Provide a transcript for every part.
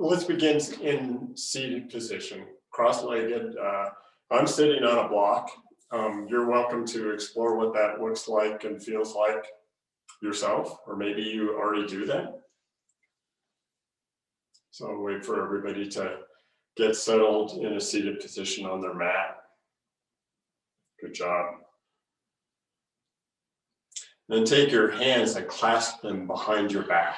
Let's begin in seated position, cross-legged. I'm sitting on a block. You're welcome to explore what that looks like and feels like yourself, or maybe you already do that. So I'll wait for everybody to get settled in a seated position on their mat. Good job. Then take your hands and clasp them behind your back.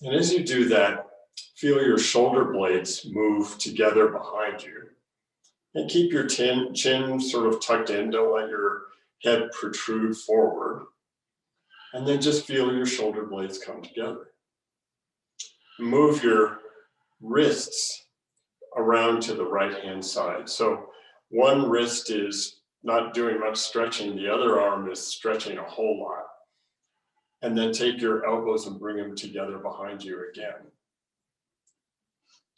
And as you do that, feel your shoulder blades move together behind you. And keep your chin sort of tucked in, don't let your head protrude forward. And then just feel your shoulder blades come together. Move your wrists around to the right-hand side. So one wrist is not doing much stretching, the other arm is stretching a whole lot. And then take your elbows and bring them together behind you again.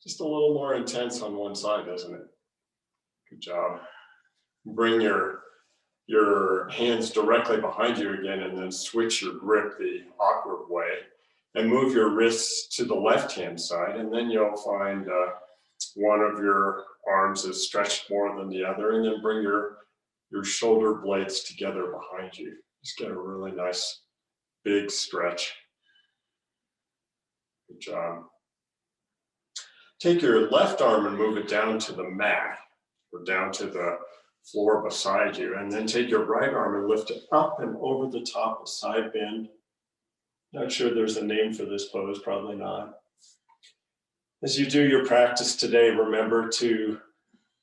Just a little more intense on one side, isn't it? Good job. Bring your hands directly behind you again and then switch your grip the awkward way and move your wrists to the left-hand side, and then you'll find one of your arms is stretched more than the other, and then bring your shoulder blades together behind you. Just get a really nice big stretch. Good job. Take your left arm and move it down to the mat or down to the floor beside you, and then take your right arm and lift it up and over the top, a side bend. Not sure there's a name for this pose, probably not. As you do your practice today, remember to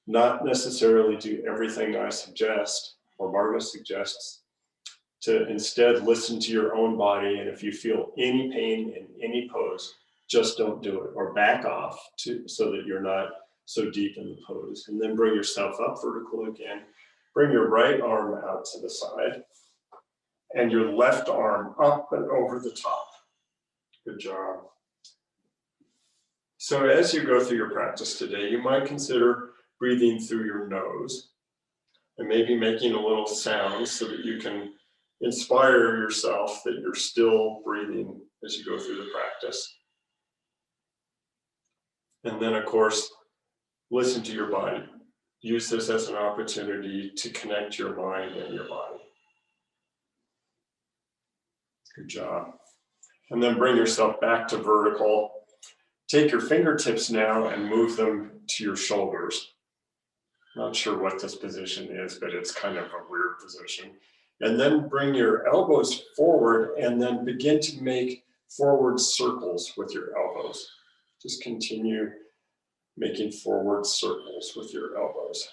not necessarily do everything I suggest or Margot suggests, to instead listen to your own body, and if you feel any pain in any pose, just don't do it, or back off so that you're not so deep in the pose. And then bring yourself up vertical again. Bring your right arm out to the side and your left arm up and over the top. Good job. So as you go through your practice today, you might consider breathing through your nose and maybe making a little sound so that you can inspire yourself that you're still breathing as you go through the practice. And then, of course, listen to your body. Use this as an opportunity to connect your mind and your body. Good job. And then bring yourself back to vertical. Take your fingertips now and move them to your shoulders. Not sure what this position is, but it's kind of a weird position. And then bring your elbows forward and then begin to make forward circles with your elbows. Just continue making forward circles with your elbows.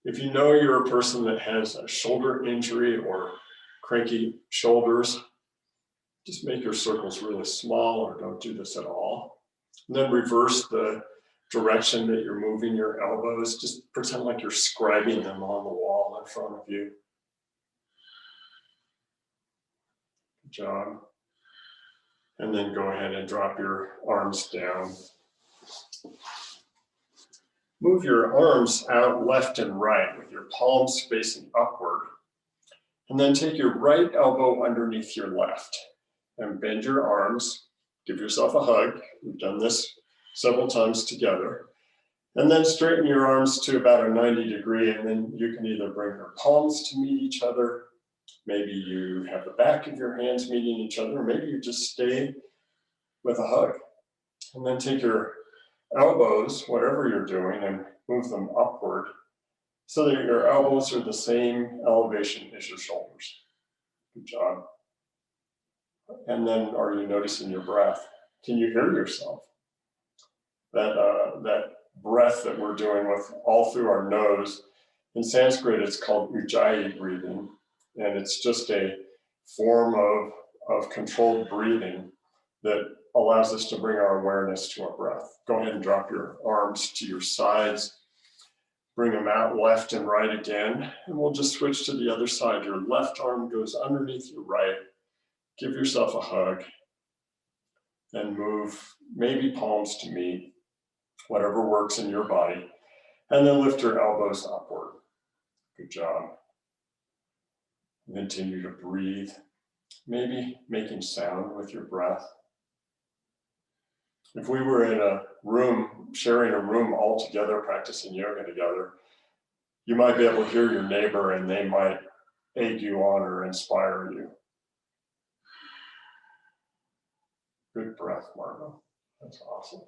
If you know you're a person that has a shoulder injury or cranky shoulders, just make your circles really small or don't do this at all. And then reverse the direction that you're moving your elbows. Just pretend like you're scribing them on the wall in front of you. Good job. And then go ahead and drop your arms down. Move your arms out left and right with your palms facing upward. And then take your right elbow underneath your left and bend your arms. Give yourself a hug. We've done this several times together. And then straighten your arms to about a 90 degree, and then you can either bring your palms to meet each other. Maybe you have the back of your hands meeting each other, or maybe you just stay with a hug. And then take your elbows, whatever you're doing, and move them upward so that your elbows are the same elevation as your shoulders. Good job. And then are you noticing your breath? Can you hear yourself? That breath that we're doing with all through our nose, in Sanskrit it's called ujjayi breathing, and it's just a form of controlled breathing that allows us to bring our awareness to our breath. Go ahead and drop your arms to your sides. Bring them out left and right again. And we'll just switch to the other side. Your left arm goes underneath your right. Give yourself a hug. And move maybe palms to meet, whatever works in your body. And then lift your elbows upward. Good job. Continue to breathe. Maybe making sound with your breath. If we were in a room, sharing a room all together, practicing yoga together, you might be able to hear your neighbor and they might egg you on or inspire you. Good breath, Margot. That's awesome.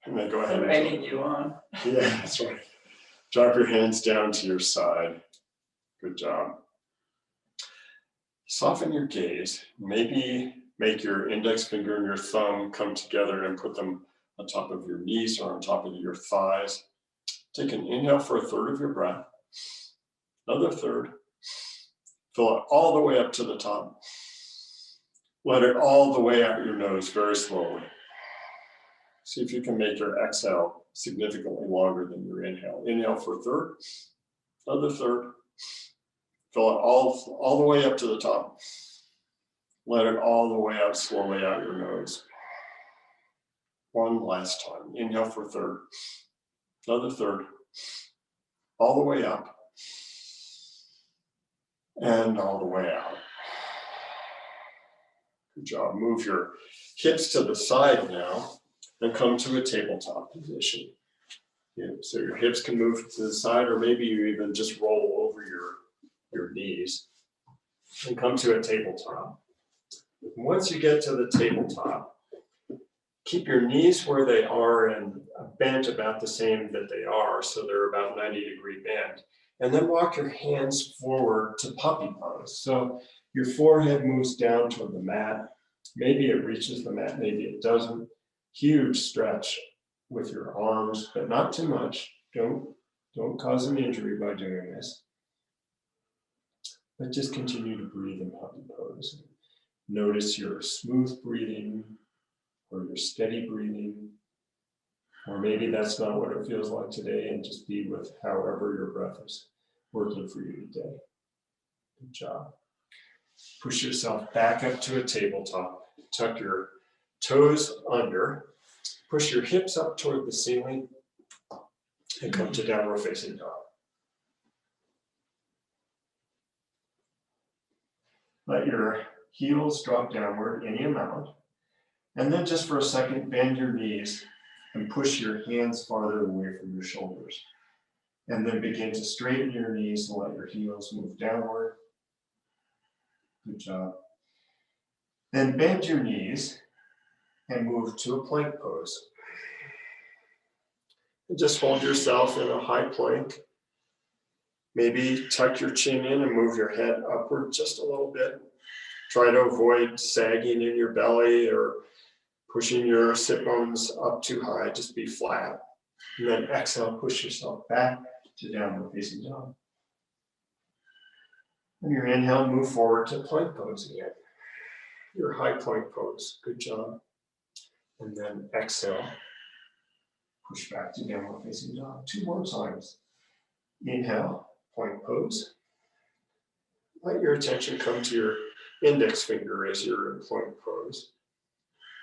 And then go ahead. They're egging you on. Yeah, that's right. Drop your hands down to your side. Good job. Soften your gaze. Maybe make your index finger and your thumb come together and put them on top of your knees or on top of your thighs. Take an inhale for a third of your breath. Another third. Fill it all the way up to the top. Let it all the way out your nose very slowly. See if you can make your exhale significantly longer than your inhale. Inhale for a third, another third. Fill it all the way up to the top. Let it all the way out slowly out your nose. One last time. Inhale for a third, another third, all the way up, and all the way out. Good job. Move your hips to the side now and come to a tabletop position. Yeah, so your hips can move to the side, or maybe you even just roll over your knees and come to a tabletop. Once you get to the tabletop, keep your knees where they are and bent about the same that they are, so they're about 90-degree bend. And then walk your hands forward to puppy pose. So your forehead moves down toward the mat. Maybe it reaches the mat, maybe it doesn't. Huge stretch with your arms, but not too much. Don't cause an injury by doing this. But just continue to breathe in puppy pose. Notice your smooth breathing or your steady breathing. Or maybe that's not what it feels like today, and just be with however your breath is working for you today. Good job. Push yourself back up to a tabletop. Tuck your toes under. Push your hips up toward the ceiling and come to downward facing dog. Let your heels drop downward any amount. And then just for a second, bend your knees and push your hands farther away from your shoulders. And then begin to straighten your knees and let your heels move downward. Good job. Then bend your knees and move to a plank pose. And just hold yourself in a high plank. Maybe tuck your chin in and move your head upward just a little bit. Try to avoid sagging in your belly or pushing your sit bones up too high. Just be flat. And then exhale, push yourself back to downward facing dog. And your inhale, move forward to plank pose again. Your high plank pose. Good job. And then exhale, push back to downward facing dog. 2 more times. Inhale, plank pose. Let your attention come to your index finger as you're in plank pose.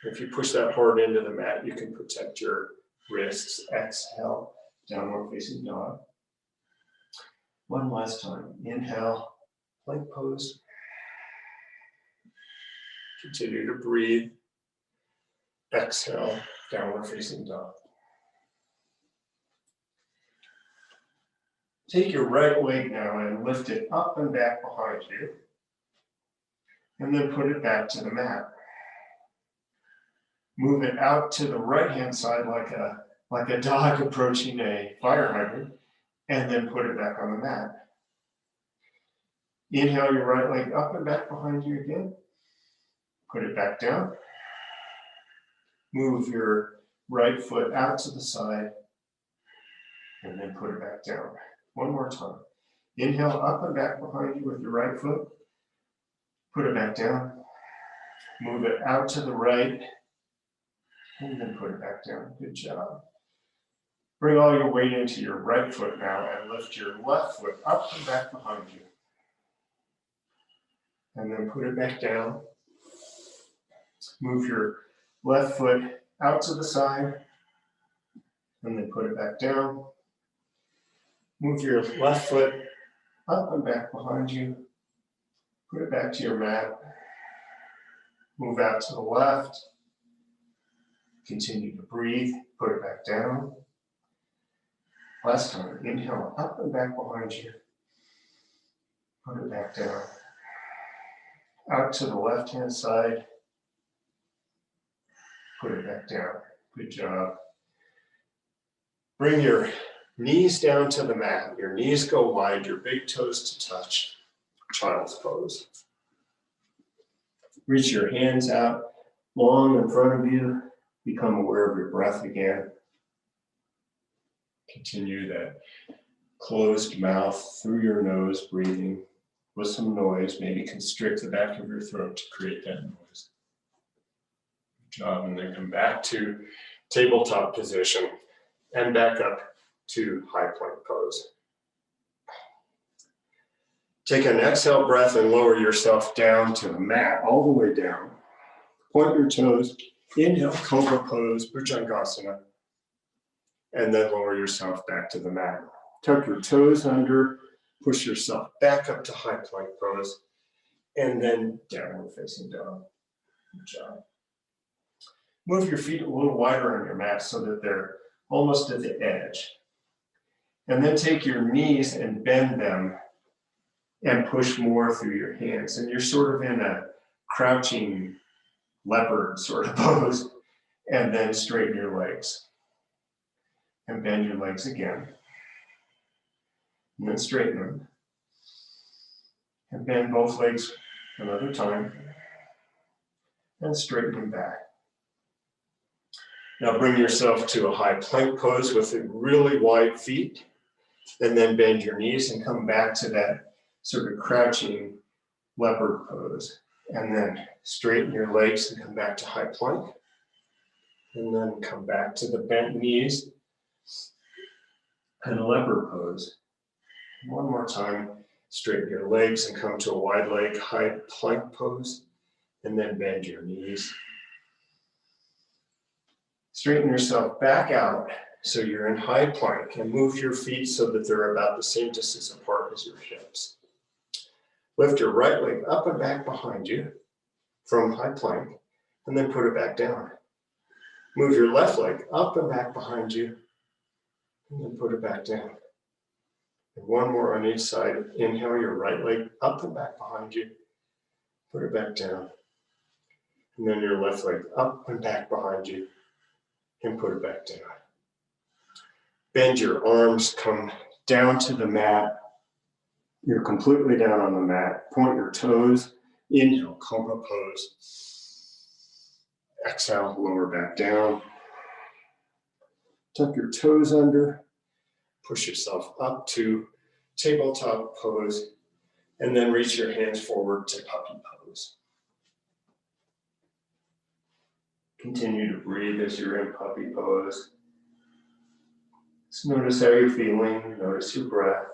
If you push that hard into the mat, you can protect your wrists. Exhale, downward facing dog. One last time. Inhale, plank pose. Continue to breathe. Exhale, downward facing dog. Take your right leg now and lift it up and back behind you. And then put it back to the mat. Move it out to the right-hand side like a dog approaching a fire hydrant, and then put it back on the mat. Inhale your right leg up and back behind you again. Put it back down. Move your right foot out to the side, and then put it back down. One more time. Inhale up and back behind you with your right foot. Put it back down. Move it out to the right, and then put it back down. Good job. Bring all your weight into your right foot now and lift your left foot up and back behind you. And then put it back down. Move your left foot out to the side, and then put it back down. Move your left foot up and back behind you. Put it back to your mat. Move out to the left. Continue to breathe, put it back down. Last time, inhale up and back behind you. Put it back down. Out to the left-hand side. Put it back down. Good job. Bring your knees down to the mat. Your knees go wide, your big toes to touch. Child's pose. Reach your hands out long in front of you. Become aware of your breath again. Continue that closed mouth through your nose, breathing with some noise. Maybe constrict the back of your throat to create that noise. Good job. And then come back to tabletop position and back up to high plank pose. Take an exhale breath and lower yourself down to the mat, all the way down. Point your toes. Inhale, cobra pose, Utkatasana. And then lower yourself back to the mat. Tuck your toes under, push yourself back up to high plank pose, and then downward facing dog. Good job. Move your feet a little wider on your mat so that they're almost at the edge. And then take your knees and bend them and push more through your hands. And you're sort of in a crouching leopard sort of pose. And then straighten your legs. And bend your legs again. And then straighten them. And bend both legs another time. And straighten them back. Now bring yourself to a high plank pose with really wide feet. And then bend your knees and come back to that sort of crouching leopard pose. And then straighten your legs and come back to high plank. And then come back to the bent knees and a leopard pose. One more time, straighten your legs and come to a wide leg high plank pose. And then bend your knees. Straighten yourself back out so you're in high plank and move your feet so that they're about the same distance apart as your hips. Lift your right leg up and back behind you from high plank and then put it back down. Move your left leg up and back behind you and then put it back down. And one more on each side. Inhale your right leg up and back behind you. Put it back down. And then your left leg up and back behind you and put it back down. Bend your arms, come down to the mat. You're completely down on the mat. Point your toes. Inhale, cobra pose. Exhale, lower back down. Tuck your toes under. Push yourself up to tabletop pose. And then reach your hands forward to puppy pose. Continue to breathe as you're in puppy pose. Just notice how you're feeling. Notice your breath.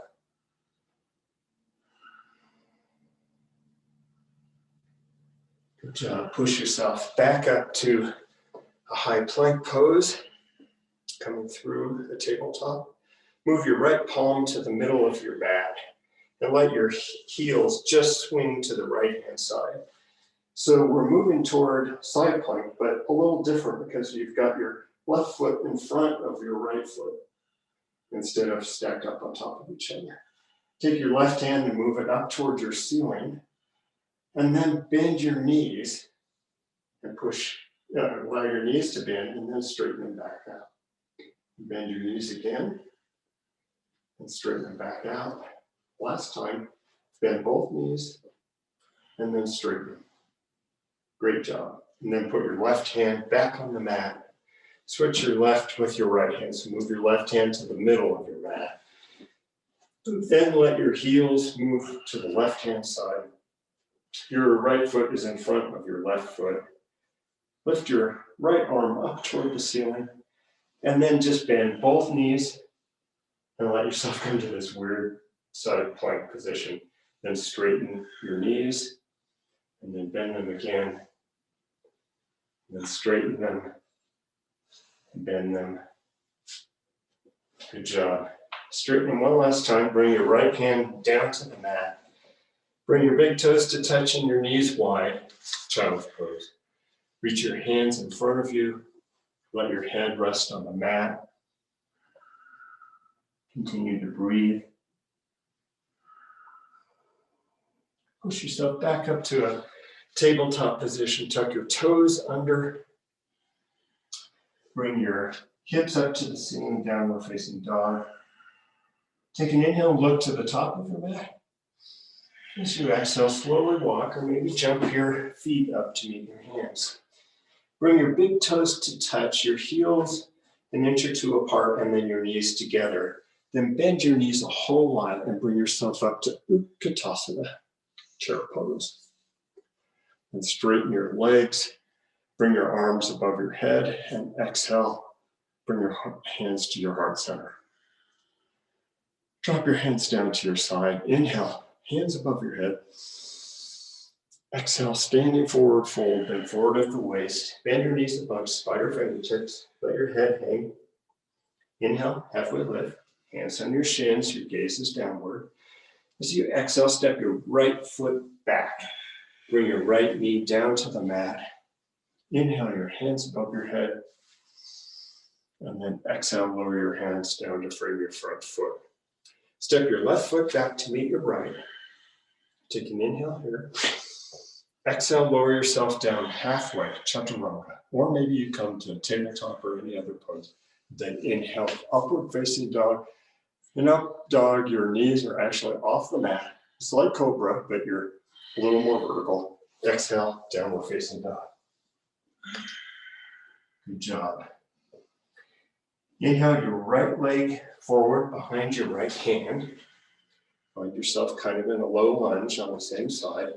Good job. Push yourself back up to a high plank pose. Coming through the tabletop. Move your right palm to the middle of your mat. And let your heels just swing to the right-hand side. So we're moving toward side plank, but a little different because you've got your left foot in front of your right foot instead of stacked up on top of each other. Take your left hand and move it up towards your ceiling, and then bend your knees and push, allow your knees to bend, and then straighten them back out. Bend your knees again, and straighten them back out. Last time, bend both knees, and then straighten them. Great job. And then put your left hand back on the mat. Switch your left with your right hand. So move your left hand to the middle of your mat. Then let your heels move to the left-hand side. Your right foot is in front of your left foot. Lift your right arm up toward the ceiling. And then just bend both knees and let yourself come to this weird side plank position. Then straighten your knees and then bend them again. And then straighten them and bend them. Good job. Straighten them one last time. Bring your right hand down to the mat. Bring your big toes to touch and your knees wide. Child's pose. Reach your hands in front of you Let your head rest on the mat. Continue to breathe. Push yourself back up to a tabletop position. Tuck your toes under. Bring your hips up to the ceiling, downward facing dog. Take an inhale, look to the top of your mat. As you exhale, slowly walk or maybe jump your feet up to meet your hands. Bring your big toes to touch, your heels an inch or two apart, and then your knees together. Then bend your knees a whole lot and bring yourself up to Utkatasana, chair pose. And straighten your legs. Bring your arms above your head and exhale. Bring your hands to your heart center. Drop your hands down to your side. Inhale, hands above your head. Exhale, standing forward fold, bend forward at the waist. Bend your knees above, spider fingertips. Let your head hang. Inhale, halfway lift. Hands on your shins, your gaze is downward. As you exhale, step your right foot back. Bring your right knee down to the mat. Inhale, your hands above your head. And then exhale, lower your hands down to frame your front foot. Step your left foot back to meet your right. Take an inhale here. Exhale, lower yourself down halfway, chaturanga. Or maybe you come to tabletop or any other pose. Then inhale, upward facing dog. In up dog, your knees are actually off the mat. It's like cobra, but you're a little more vertical. Exhale, downward facing dog. Good job. Inhale your right leg forward behind your right hand. Find yourself kind of in a low lunge on the same side.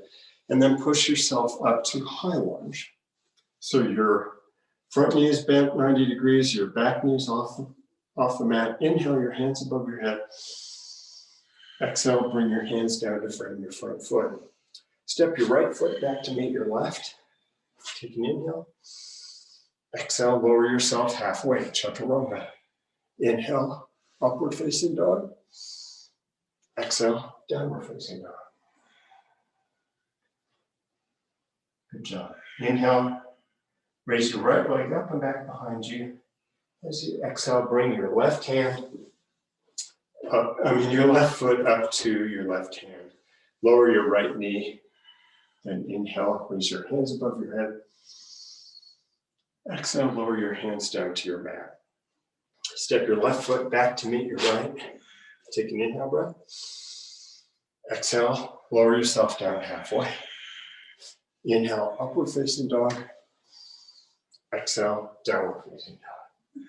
And then push yourself up to high lunge. So your front knee is bent 90 degrees, your back knee is off the mat. Inhale your hands above your head. Exhale, bring your hands down to frame your front foot. Step your right foot back to meet your left. Take an inhale. Exhale, lower yourself halfway, chaturanga. Inhale, upward facing dog. Exhale, downward facing dog. Good job. Inhale, raise your right leg up and back behind you. As you exhale, bring your left hand up, your left foot up to your left hand. Lower your right knee. Then inhale, raise your hands above your head. Exhale, lower your hands down to your mat. Step your left foot back to meet your right. Take an inhale breath. Exhale, lower yourself down halfway. Inhale, upward facing dog. Exhale, downward facing dog.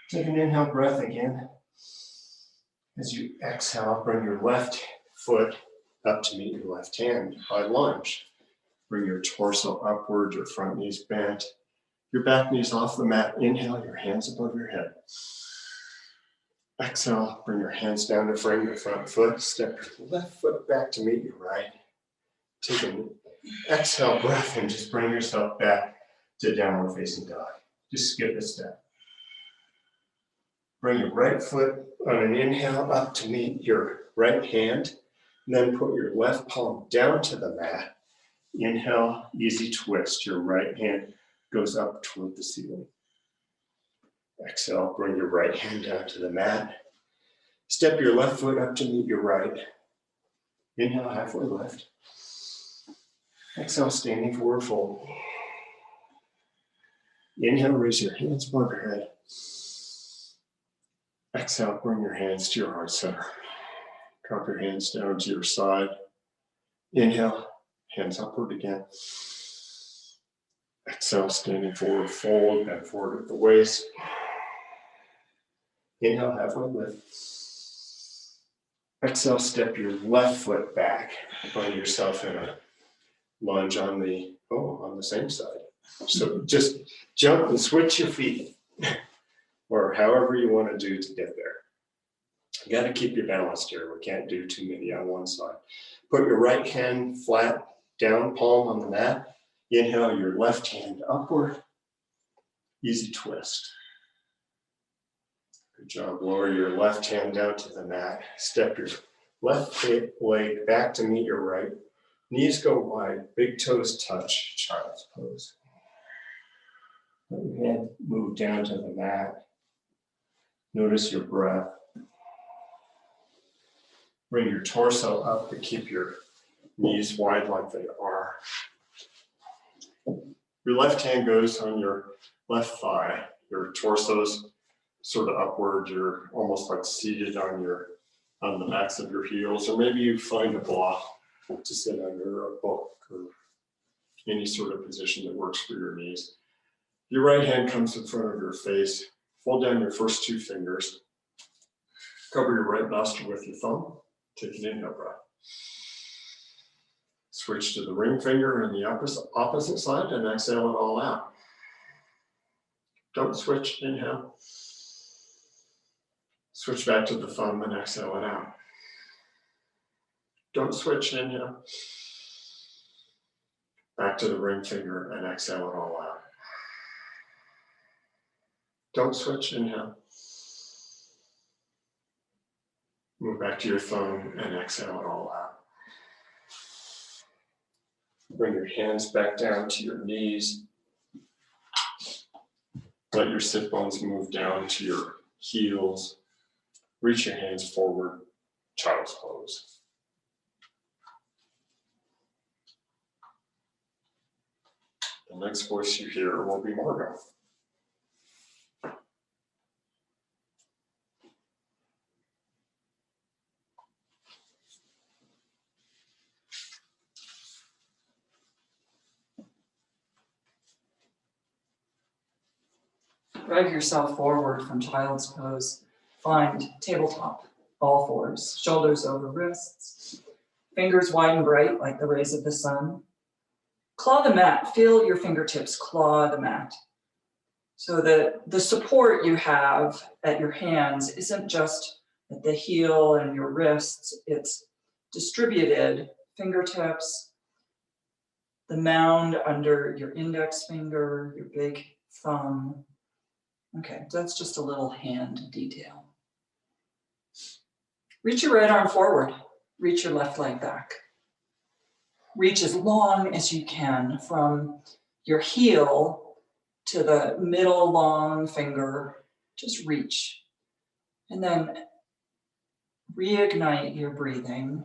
Take an inhale breath again. As you exhale, bring your left foot up to meet your left hand, high lunge. Bring your torso upward, your front knees bent. Your back knees off the mat. Inhale, your hands above your head. Exhale, bring your hands down to frame your front foot. Step your left foot back to meet your right. Take an exhale breath and just bring yourself back to downward facing dog. Just skip a step. Bring your right foot on an inhale up to meet your right hand. Then put your left palm down to the mat. Inhale, easy twist. Your right hand goes up toward the ceiling. Exhale, bring your right hand down to the mat. Step your left foot up to meet your right. Inhale, halfway lift. Exhale, standing forward fold. Inhale, raise your hands above your head. Exhale, bring your hands to your heart center. Drop your hands down to your side. Inhale, hands upward again. Exhale, standing forward fold, bend forward at the waist. Inhale, halfway lift. Exhale, step your left foot back. Find yourself in a lunge on the same side. So just jump and switch your feet, or however you want to do to get there. You got to keep your balance here. We can't do too many on one side. Put your right hand flat down, palm on the mat. Inhale your left hand upward. Easy twist. Good job. Lower your left hand down to the mat. Step your left leg back to meet your right. Knees go wide, big toes touch, child's pose. Let your head move down to the mat. Notice your breath. Bring your torso up, but keep your knees wide like they are. Your left hand goes on your left thigh. Your torso's sort of upward. You're almost like seated on the backs of your heels, or maybe you find a block to sit under, a book, or any sort of position that works for your knees. Your right hand comes in front of your face. Fold down your first two fingers. Cover your right nostril with your thumb. Take an inhale breath. Switch to the ring finger on the opposite side and exhale it all out. Don't switch, inhale. Switch back to the thumb and exhale it out. Don't switch, inhale. Back to the ring finger and exhale it all out. Don't switch, inhale. Move back to your thumb and exhale it all out. Bring your hands back down to your knees. Let your sit bones move down to your heels. Reach your hands forward, child's pose. The next voice you hear will be Margot. Drag yourself forward from child's pose. Find tabletop, all fours, shoulders over wrists, fingers wide and bright like the rays of the sun. Claw the mat, feel your fingertips claw the mat. So that the support you have at your hands isn't just at the heel and your wrists, it's distributed fingertips, the mound under your index finger, your big thumb. Okay, that's just a little hand detail. Reach your right arm forward. Reach your left leg back. Reach as long as you can from your heel to the middle long finger. Just reach. And then reignite your breathing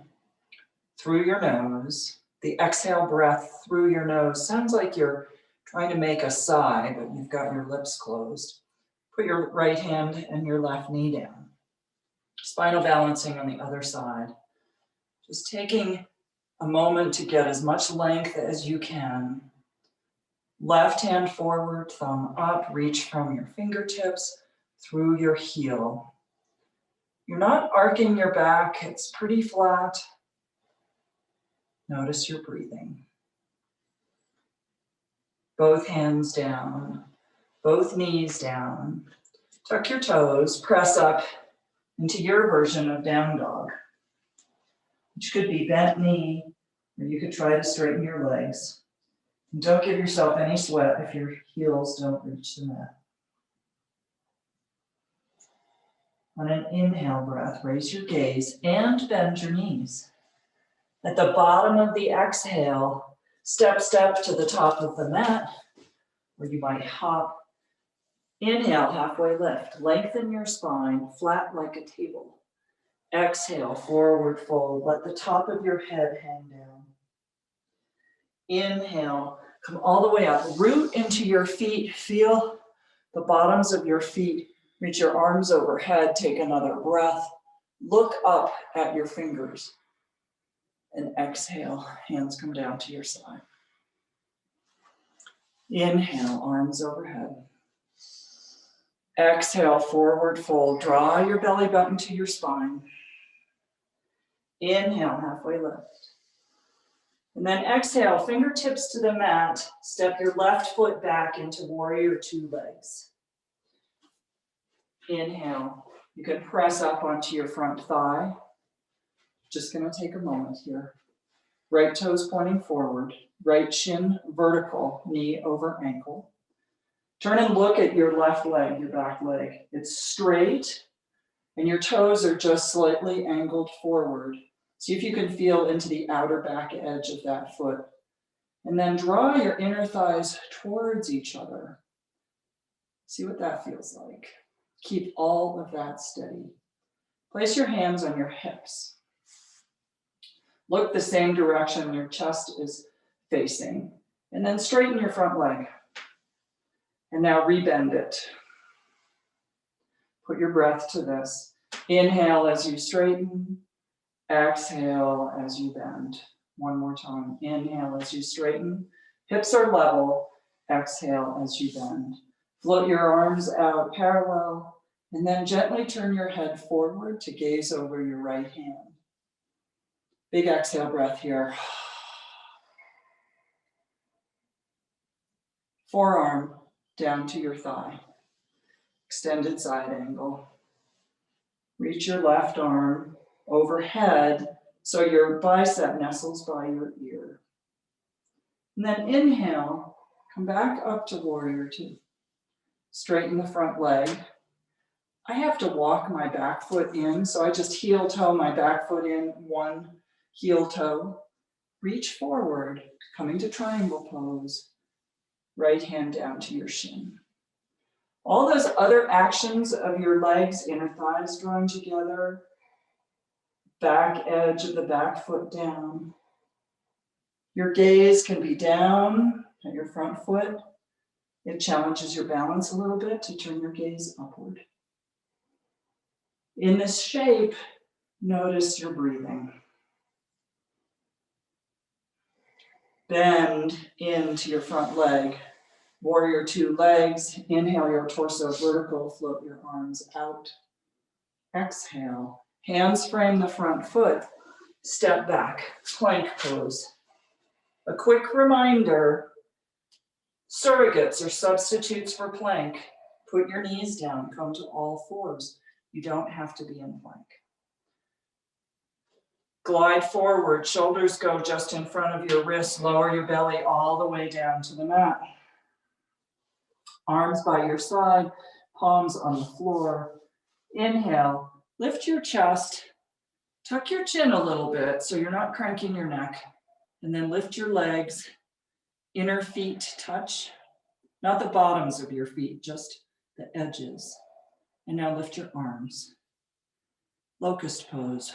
through your nose. The exhale breath through your nose sounds like you're trying to make a sigh, but you've got your lips closed. Put your right hand and your left knee down. Spinal balancing on the other side. Just taking a moment to get as much length as you can. Left hand forward, thumb up, reach from your fingertips through your heel. You're not arcing your back, it's pretty flat. Notice your breathing. Both hands down. Both knees down. Tuck your toes, press up into your version of down dog, which could be bent knee, or you could try to straighten your legs. And don't give yourself any sweat if your heels don't reach the mat. On an inhale breath, raise your gaze and bend your knees. At the bottom of the exhale, step to the top of the mat, where you might hop. Inhale, halfway lift. Lengthen your spine, flat like a table. Exhale, forward fold. Let the top of your head hang down. Inhale, come all the way up. Root into your feet. Feel the bottoms of your feet. Reach your arms overhead. Take another breath. Look up at your fingers. And exhale, hands come down to your side. Inhale, arms overhead. Exhale, forward fold. Draw your belly button to your spine. Inhale, halfway lift. And then exhale, fingertips to the mat. Step your left foot back into warrior two legs. Inhale. You can press up onto your front thigh. Just going to take a moment here. Right toes pointing forward. Right shin vertical, knee over ankle. Turn and look at your left leg, your back leg. It's straight, and your toes are just slightly angled forward. See if you can feel into the outer back edge of that foot. And then draw your inner thighs towards each other. See what that feels like. Keep all of that steady. Place your hands on your hips. Look the same direction your chest is facing. And then straighten your front leg. And now rebend it. Put your breath to this. Inhale as you straighten. Exhale as you bend. One more time. Inhale as you straighten. Hips are level. Exhale as you bend. Float your arms out parallel. And then gently turn your head forward to gaze over your right hand. Big exhale breath here. Forearm down to your thigh. Extended side angle. Reach your left arm overhead so your bicep nestles by your ear. And then inhale, come back up to warrior two. Straighten the front leg. I have to walk my back foot in, so I just heel toe my back foot in, one heel toe. Reach forward, coming to triangle pose. Right hand down to your shin. All those other actions of your legs, inner thighs drawing together, back edge of the back foot down. Your gaze can be down at your front foot. It challenges your balance a little bit to turn your gaze upward. In this shape, notice your breathing. Bend into your front leg. Warrior two legs. Inhale your torso vertical, float your arms out. Exhale. Hands frame the front foot. Step back, plank pose. A quick reminder, surrogates or substitutes for plank. Put your knees down, come to all fours. You don't have to be in plank. Glide forward, shoulders go just in front of your wrists, lower your belly all the way down to the mat. Arms by your side, palms on the floor. Inhale, lift your chest, tuck your chin a little bit so you're not cranking your neck, and then lift your legs, inner feet touch, not the bottoms of your feet, just the edges. And now lift your arms. Locust pose.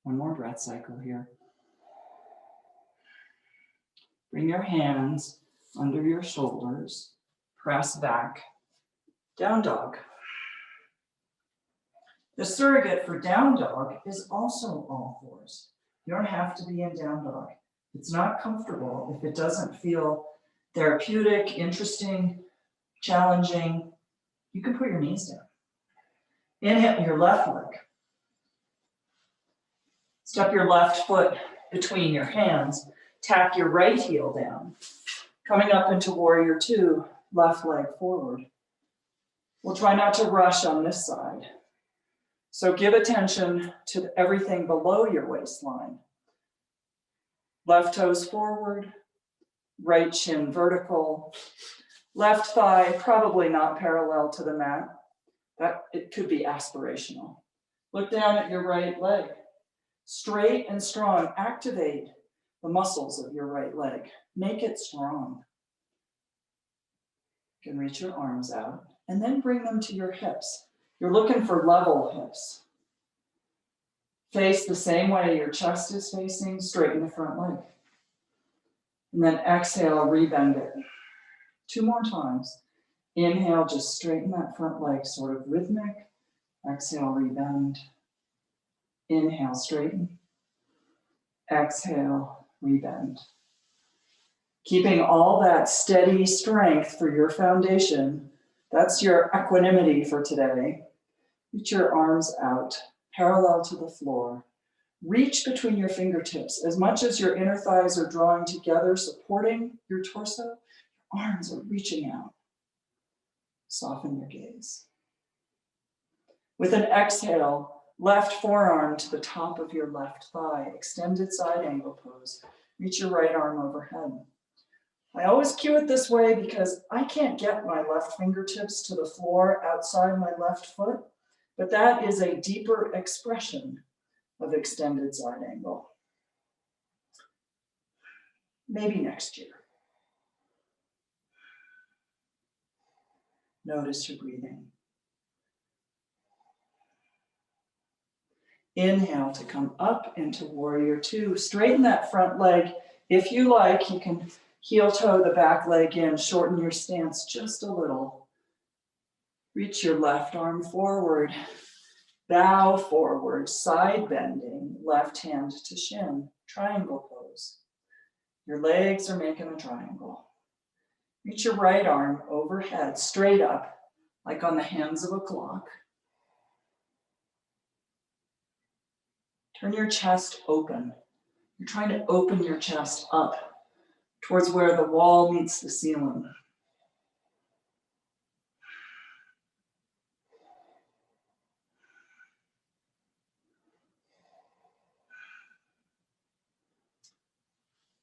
One more breath cycle here. Bring your hands under your shoulders, press back, down dog. The surrogate for down dog is also all fours. You don't have to be in down dog. It's not comfortable if it doesn't feel therapeutic, interesting, challenging. You can put your knees down. Inhale your left leg. Step your left foot between your hands. Tap your right heel down. Coming up into warrior two, left leg forward. We'll try not to rush on this side. So give attention to everything below your waistline. Left toes forward, right shin vertical, left thigh probably not parallel to the mat. That it could be aspirational. Look down at your right leg. Straight and strong, activate the muscles of your right leg. Make it strong. You can reach your arms out and then bring them to your hips. You're looking for level hips. Face the same way your chest is facing, straighten the front leg. And then exhale, rebend it. Two more times. Inhale, just straighten that front leg, sort of rhythmic. Exhale, rebend. Inhale, straighten. Exhale, rebend. Keeping all that steady strength for your foundation. That's your equanimity for today. Reach your arms out, parallel to the floor. Reach between your fingertips. As much as your inner thighs are drawing together, supporting your torso, your arms are reaching out. Soften your gaze. With an exhale, left forearm to the top of your left thigh, extended side angle pose. Reach your right arm overhead. I always cue it this way because I can't get my left fingertips to the floor outside my left foot, but that is a deeper expression of extended side angle. maybe next year. Notice your breathing. Inhale to come up into warrior two. Straighten that front leg. If you like, you can heel toe the back leg in, shorten your stance just a little. Reach your left arm forward. Bow forward, side bending, left hand to shin, triangle pose. Your legs are making a triangle. Reach your right arm overhead, straight up, like on the hands of a clock. Turn your chest open. You're trying to open your chest up towards where the wall meets the ceiling.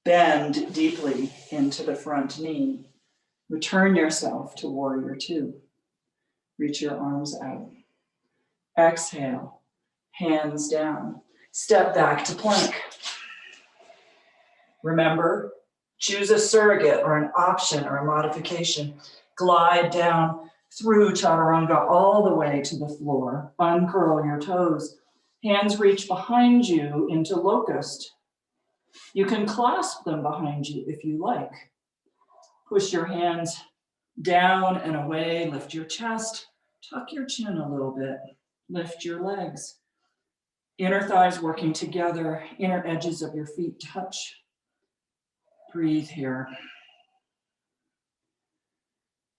Bend deeply into the front knee. Return yourself to warrior two. Reach your arms out. Exhale, hands down. Step back to plank. Remember, choose a surrogate or an option or a modification. Glide down through chaturanga all the way to the floor. Uncurl your toes. Hands reach behind you into locust. You can clasp them behind you if you like. Push your hands down and away. Lift your chest. Tuck your chin a little bit. Lift your legs. Inner thighs working together. Inner edges of your feet touch. Breathe here.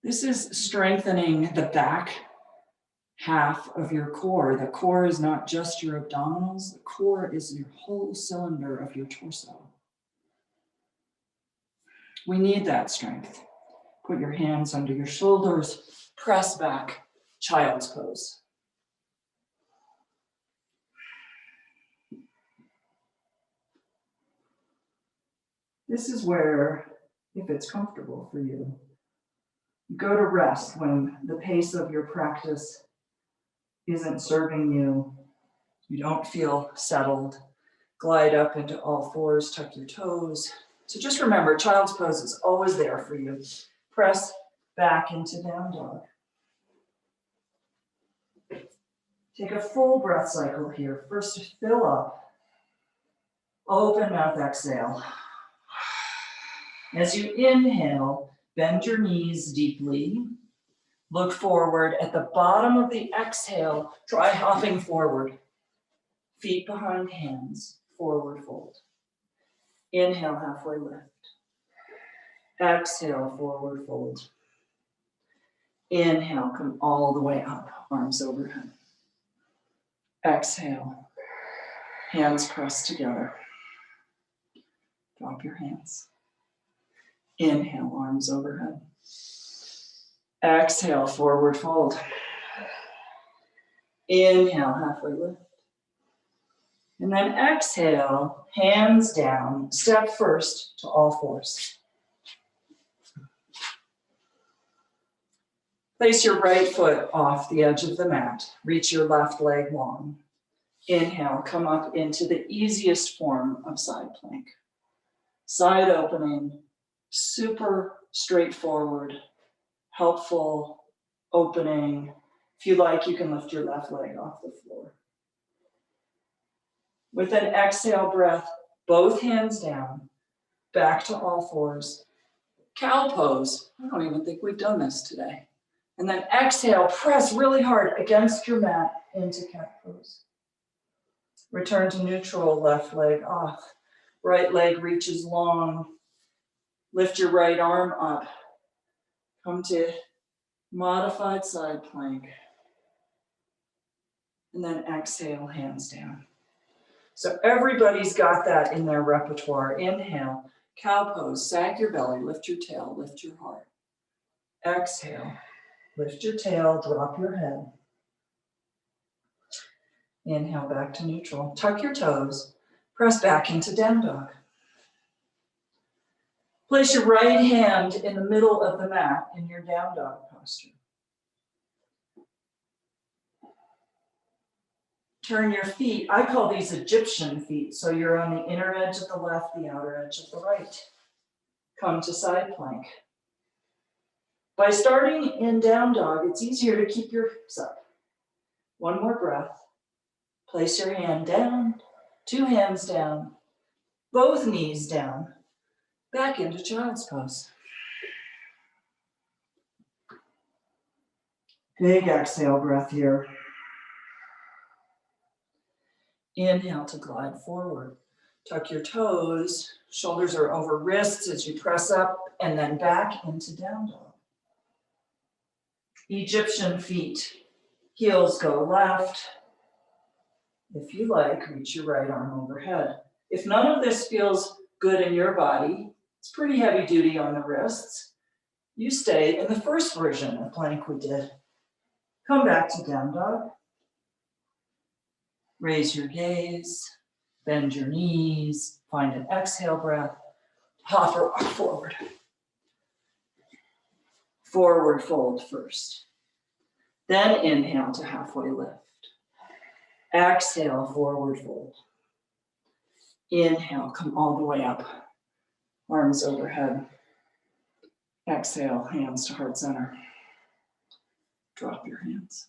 This is strengthening the back half of your core. The core is not just your abdominals. The core is your whole cylinder of your torso. We need that strength. Put your hands under your shoulders. Press back, child's pose. This is where, if it's comfortable for you, you go to rest when the pace of your practice isn't serving you. You don't feel settled. Glide up into all fours, tuck your toes. So just remember, child's pose is always there for you. Press back into down dog. Take a full breath cycle here. First, fill up. Open mouth, exhale. As you inhale, bend your knees deeply. Look forward. At the bottom of the exhale, try hopping forward. Feet behind hands, forward fold. Inhale, halfway lift. Exhale, forward fold. Inhale, come all the way up, arms overhead. Exhale, hands pressed together. Drop your hands. Inhale, arms overhead. Exhale, forward fold. Inhale, halfway lift. And then exhale, hands down, step first to all fours. Place your right foot off the edge of the mat. Reach your left leg long. Inhale, come up into the easiest form of side plank. Side opening, super straightforward, helpful opening. If you like, you can lift your left leg off the floor. With an exhale breath, both hands down, back to all fours. Cow pose. I don't even think we've done this today. And then exhale, press really hard against your mat into cat pose. Return to neutral, left leg off. Right leg reaches long. Lift your right arm up. Come to modified side plank. And then exhale, hands down. So everybody's got that in their repertoire. Inhale, cow pose, sag your belly, lift your tail, lift your heart. Exhale, lift your tail, drop your head. Inhale, back to neutral. Tuck your toes, press back into down dog. Place your right hand in the middle of the mat in your down dog posture. Turn your feet, I call these Egyptian feet, so you're on the inner edge of the left, the outer edge of the right. Come to side plank. By starting in down dog, it's easier to keep your hips up. One more breath. Place your hand down, 2 hands down, both knees down, back into child's pose. Big exhale breath here. Inhale to glide forward. Tuck your toes, shoulders are over wrists as you press up, and then back into down dog. Egyptian feet, heels go left. If you like, reach your right arm overhead. If none of this feels good in your body, it's pretty heavy duty on the wrists, you stay in the first version of plank we did. Come back to down dog. Raise your gaze, bend your knees, find an exhale breath, hover forward. Forward fold first. Then inhale to halfway lift. Exhale, forward fold. Inhale, come all the way up. Arms overhead. Exhale, hands to heart center. Drop your hands.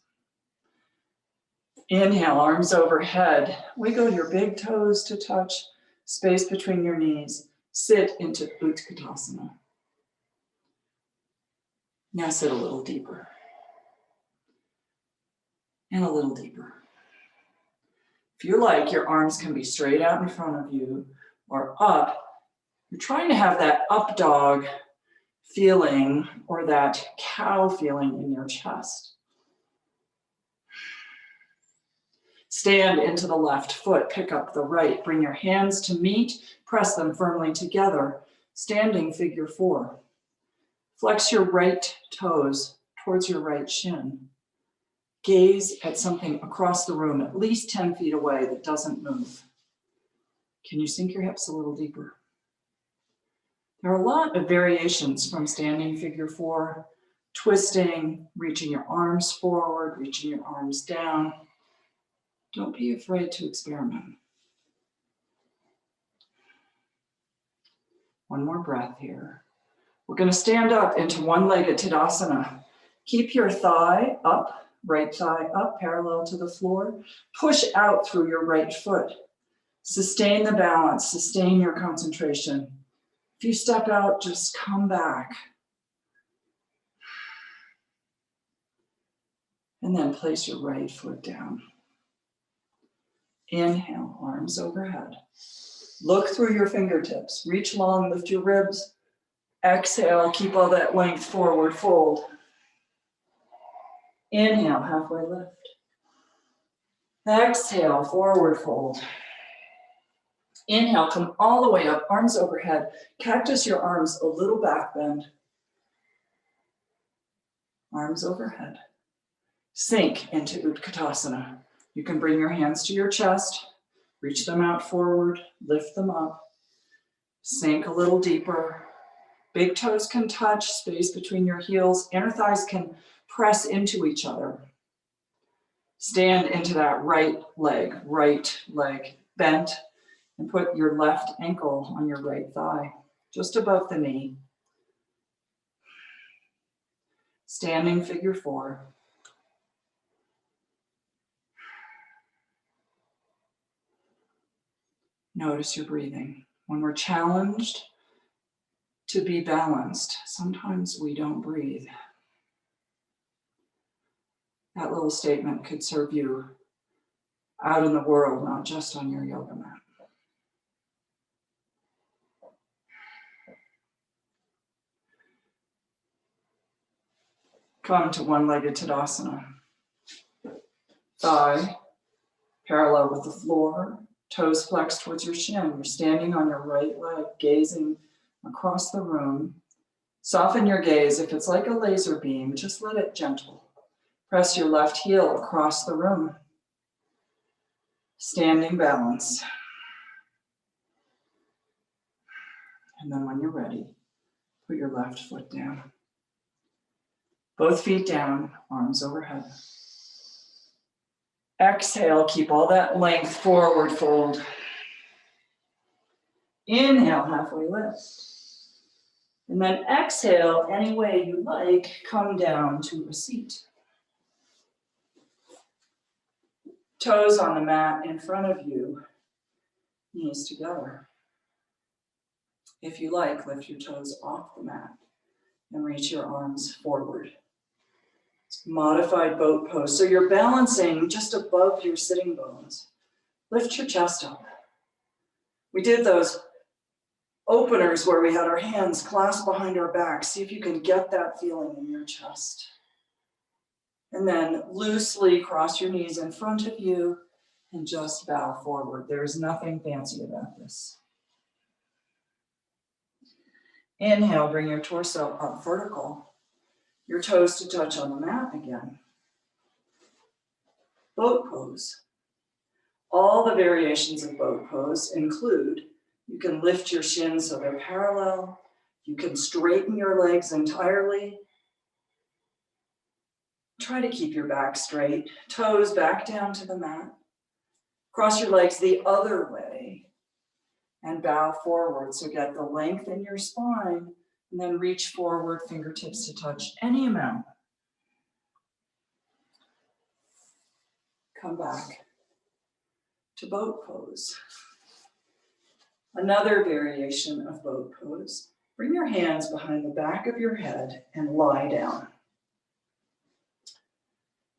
Inhale, arms overhead. Wiggle your big toes to touch, space between your knees. Sit into Utkatasana. Now sit a little deeper. And a little deeper. If you like, your arms can be straight out in front of you or up. You're trying to have that up dog feeling or that cow feeling in your chest. Stand into the left foot, pick up the right. Bring your hands to meet, press them firmly together. Standing figure 4. Flex your right toes towards your right shin. Gaze at something across the room, at least 10 feet away that doesn't move. Can you sink your hips a little deeper? There are a lot of variations from standing figure 4, twisting, reaching your arms forward, reaching your arms down. Don't be afraid to experiment. One more breath here. We're going to stand up into one-legged Tadasana. Keep your thigh up, right thigh up, parallel to the floor. Push out through your right foot. Sustain the balance, sustain your concentration. If you step out, just come back. And then place your right foot down. Inhale, arms overhead. Look through your fingertips. Reach long, lift your ribs. Exhale, keep all that length forward, fold. Inhale, halfway lift. Exhale, forward fold. Inhale, come all the way up, arms overhead. Cactus your arms, a little back bend. Arms overhead. Sink into Utkatasana. You can bring your hands to your chest, reach them out forward, lift them up. Sink a little deeper. Big toes can touch, space between your heels. Inner thighs can press into each other. Stand into that right leg bent, and put your left ankle on your right thigh, just above the knee. Standing figure 4. Notice your breathing. When we're challenged to be balanced, sometimes we don't breathe. That little statement could serve you out in the world, not just on your yoga mat. Come to one-legged Tadasana. Thigh parallel with the floor, toes flexed towards your shin. You're standing on your right leg, gazing across the room. Soften your gaze. If it's like a laser beam, just let it gentle. Press your left heel across the room. Standing balance. And then when you're ready, put your left foot down. Both feet down, arms overhead. Exhale, keep all that length, forward fold. Inhale, halfway lift. And then exhale any way you like, come down to a seat. Toes on the mat in front of you, knees together. If you like, lift your toes off the mat and reach your arms forward. It's modified boat pose. So you're balancing just above your sitting bones. Lift your chest up. We did those openers where we had our hands clasped behind our back. See if you can get that feeling in your chest. And then loosely cross your knees in front of you and just bow forward. There is nothing fancy about this. Inhale, bring your torso up vertical. Your toes to touch on the mat again. Boat pose. All the variations of boat pose include, you can lift your shins so they're parallel. You can straighten your legs entirely. Try to keep your back straight. Toes back down to the mat. Cross your legs the other way and bow forward. So get the length in your spine and then reach forward, fingertips to touch any amount. Come back to boat pose. Another variation of boat pose. Bring your hands behind the back of your head and lie down.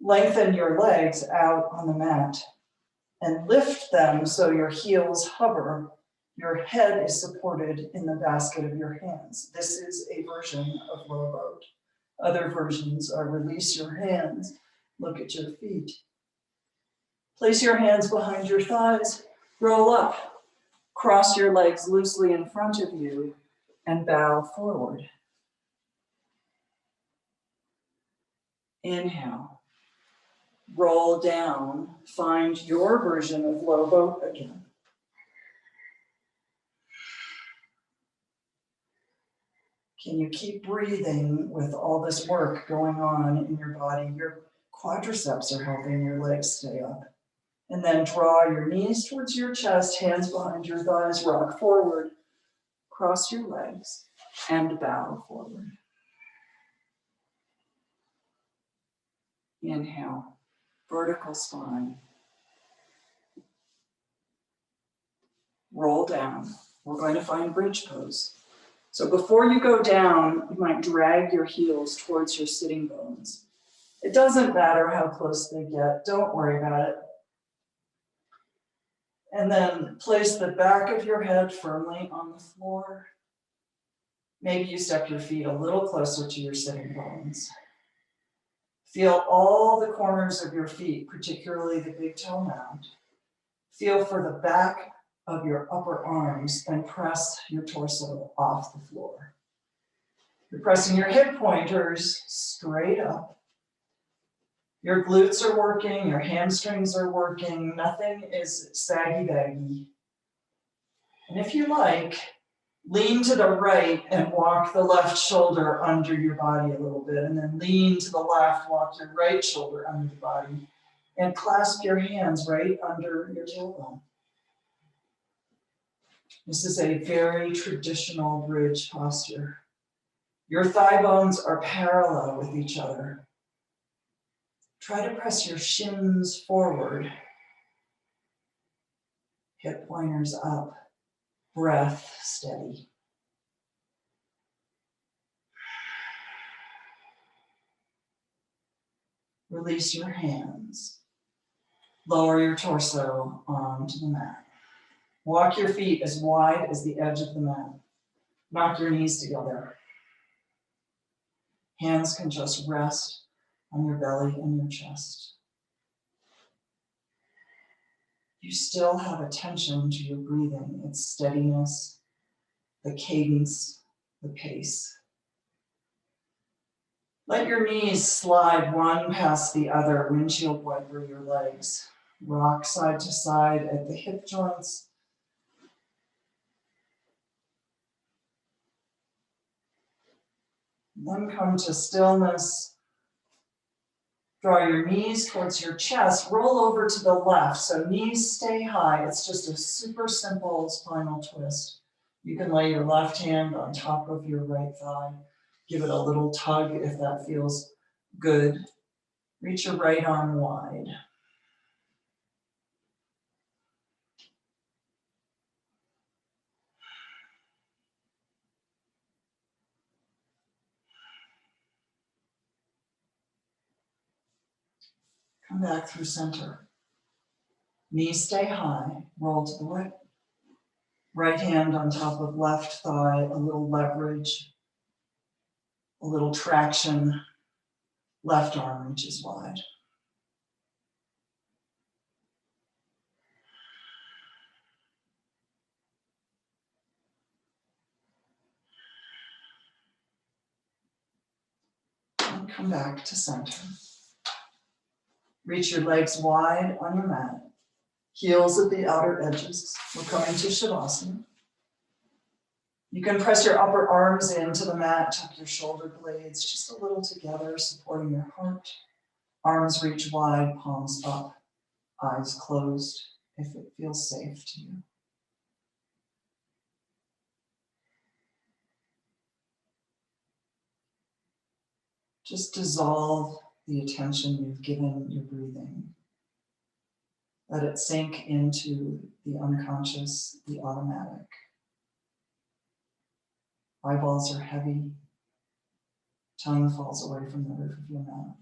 Lengthen your legs out on the mat and lift them so your heels hover. Your head is supported in the basket of your hands. This is a version of low boat. Other versions are release your hands, look at your feet. Place your hands behind your thighs, roll up, cross your legs loosely in front of you, and bow forward. Inhale, roll down, find your version of low boat again. Can you keep breathing with all this work going on in your body? Your quadriceps are helping your legs stay up. And then draw your knees towards your chest, hands behind your thighs, rock forward, cross your legs, and bow forward. Inhale, vertical spine. Roll down. We're going to find bridge pose. So before you go down, you might drag your heels towards your sitting bones. It doesn't matter how close they get. Don't worry about it. And then place the back of your head firmly on the floor. Maybe you step your feet a little closer to your sitting bones. Feel all the corners of your feet, particularly the big toe mound. Feel for the back of your upper arms and press your torso off the floor. You're pressing your hip pointers straight up. Your glutes are working, your hamstrings are working, nothing is saggy baggy. And if you like, lean to the right and walk the left shoulder under your body a little bit, and then lean to the left, walk your right shoulder under the body, and clasp your hands right under your tailbone. This is a very traditional bridge posture. Your thigh bones are parallel with each other. Try to press your shins forward. Hip pointers up. Breath steady. Release your hands. Lower your torso onto the mat. Walk your feet as wide as the edge of the mat. Knock your knees together. Hands can just rest on your belly and your chest. You still have attention to your breathing, its steadiness, the cadence, the pace. Let your knees slide one past the other, windshield wiper your legs. Rock side to side at the hip joints. Then come to stillness. Draw your knees towards your chest, roll over to the left, so knees stay high. It's just a super simple spinal twist. You can lay your left hand on top of your right thigh. Give it a little tug if that feels good. Reach your right arm wide. Come back through center. Knees stay high, roll to the right. Right hand on top of left thigh, a little leverage, a little traction. Left arm reaches wide. And come back to center. Reach your legs wide on your mat. Heels at the outer edges. We're coming to Shavasana. You can press your upper arms into the mat, tuck your shoulder blades just a little together, supporting your heart. Arms reach wide, palms up, eyes closed, if it feels safe to you. Just dissolve the attention you've given your breathing. Let it sink into the unconscious, the automatic. Eyeballs are heavy. Tongue falls away from the roof of your mouth.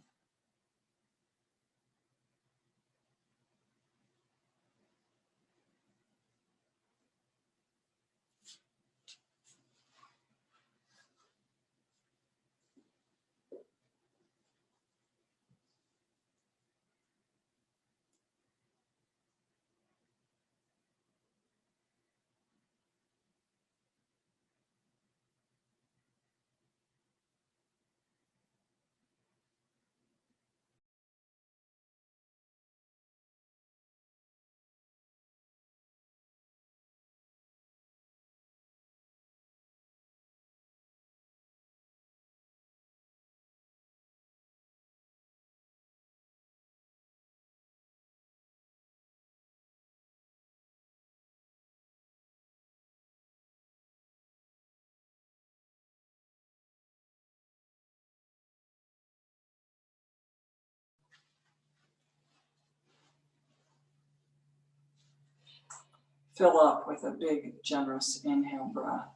Fill up with a big, generous inhale breath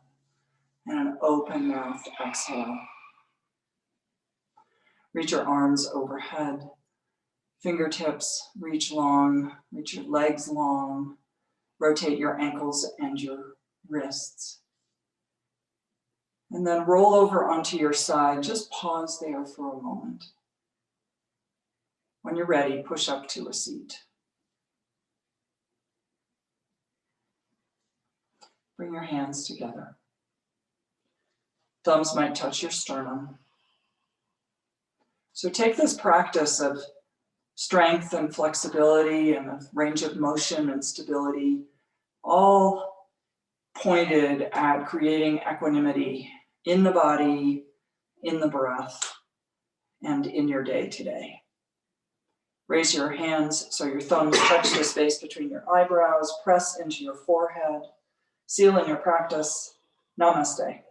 and an open mouth exhale. Reach your arms overhead. Fingertips reach long, reach your legs long. Rotate your ankles and your wrists. And then roll over onto your side. Just pause there for a moment. When you're ready, push up to a seat. Bring your hands together. Thumbs might touch your sternum. So take this practice of strength and flexibility and a range of motion and stability, all pointed at creating equanimity in the body, in the breath, and in your day today. Raise your hands so your thumbs touch the space between your eyebrows, press into your forehead. Seal in your practice. Namaste.